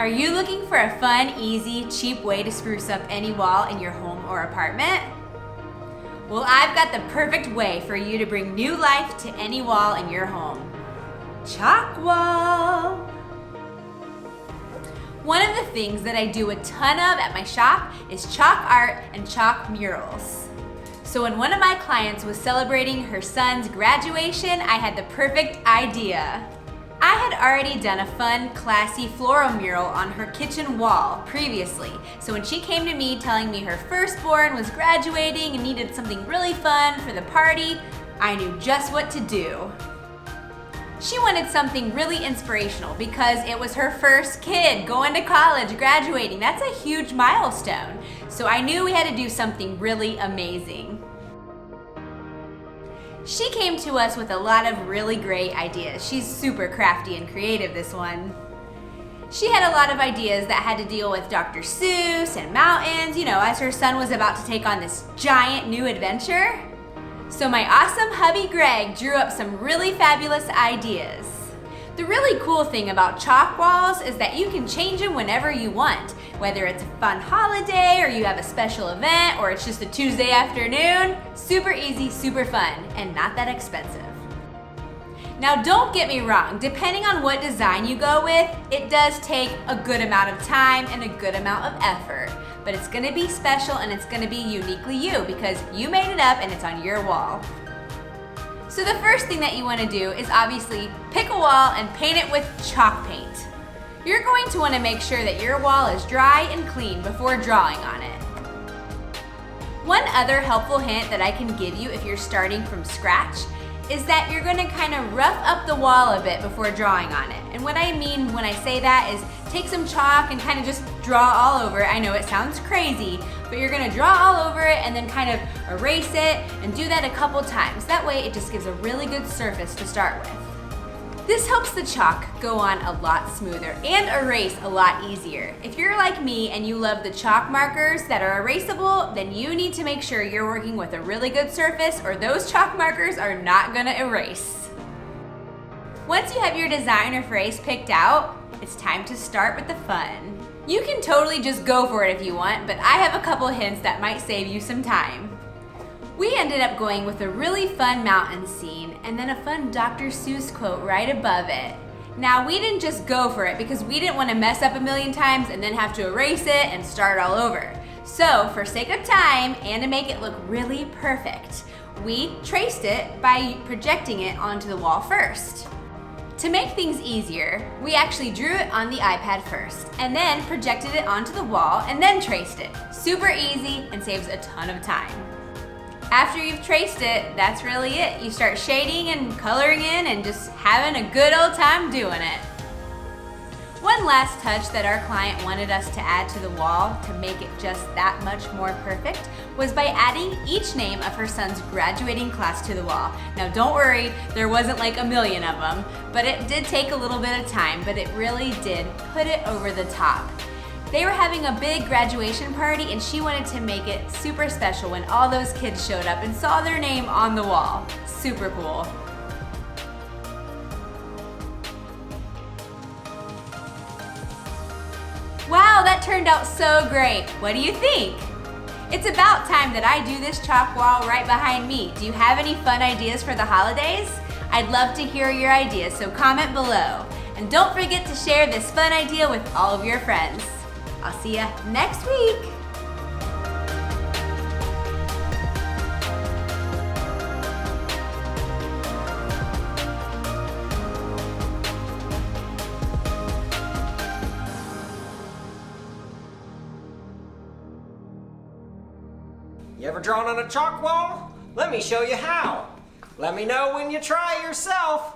Are you looking for a fun, easy, cheap way to spruce up any wall in your home or apartment? Well, I've got the perfect way for you to bring new life to any wall in your home. Chalk wall! One of the things that I do a ton of at my shop is chalk art and chalk murals. So when one of my clients was celebrating her son's graduation, I had the perfect idea. I had already done a fun, classy floral mural on her kitchen wall previously, so when she came to me telling me her firstborn was graduating and needed something really fun for the party, I knew just what to do. She wanted something really inspirational because it was her first kid going to college, graduating. That's a huge milestone. So I knew we had to do something really amazing. She came to us with a lot of really great ideas. She's super crafty and creative, this one. She had a lot of ideas that had to deal with Dr. Seuss and mountains, as her son was about to take on this giant new adventure. So my awesome hubby Greg drew up some really fabulous ideas. The really cool thing about chalk walls is that you can change them whenever you want, whether it's a fun holiday or you have a special event or it's just a Tuesday afternoon. Super easy, super fun, and not that expensive. Now don't get me wrong, depending on what design you go with, it does take a good amount of time and a good amount of effort, but it's gonna be special and it's gonna be uniquely you because you made it up and it's on your wall. So the first thing that you want to do is obviously pick a wall and paint it with chalk paint. You're going to want to make sure that your wall is dry and clean before drawing on it. One other helpful hint that I can give you if you're starting from scratch is that you're going to kind of rough up the wall a bit before drawing on it. And what I mean when I say that is take some chalk and kind of just draw all over it. I know it sounds crazy, but you're going to draw all over it and then kind of erase it and do that a couple times. That way it just gives a really good surface to start with. This helps the chalk go on a lot smoother and erase a lot easier. If you're like me and you love the chalk markers that are erasable, then you need to make sure you're working with a really good surface or those chalk markers are not gonna erase. Once you have your design or phrase picked out, it's time to start with the fun. You can totally just go for it if you want, but I have a couple hints that might save you some time. We ended up going with a really fun mountain scene and then a fun Dr. Seuss quote right above it. Now we didn't just go for it because we didn't want to mess up a million times and then have to erase it and start all over. So for sake of time and to make it look really perfect, we traced it by projecting it onto the wall first. To make things easier, we actually drew it on the iPad first and then projected it onto the wall and then traced it. Super easy and saves a ton of time. After you've traced it, that's really it. You start shading and coloring in and just having a good old time doing it. One last touch that our client wanted us to add to the wall to make it just that much more perfect was by adding each name of her son's graduating class to the wall. Now don't worry, there wasn't like a million of them, but it did take a little bit of time, but it really did put it over the top. They were having a big graduation party and she wanted to make it super special when all those kids showed up and saw their name on the wall. Super cool. Wow, that turned out so great. What do you think? It's about time that I do this chalk wall right behind me. Do you have any fun ideas for the holidays? I'd love to hear your ideas, so comment below. And don't forget to share this fun idea with all of your friends. I'll see you next week. You ever drawn on a chalk wall? Let me show you how. Let me know when you try yourself.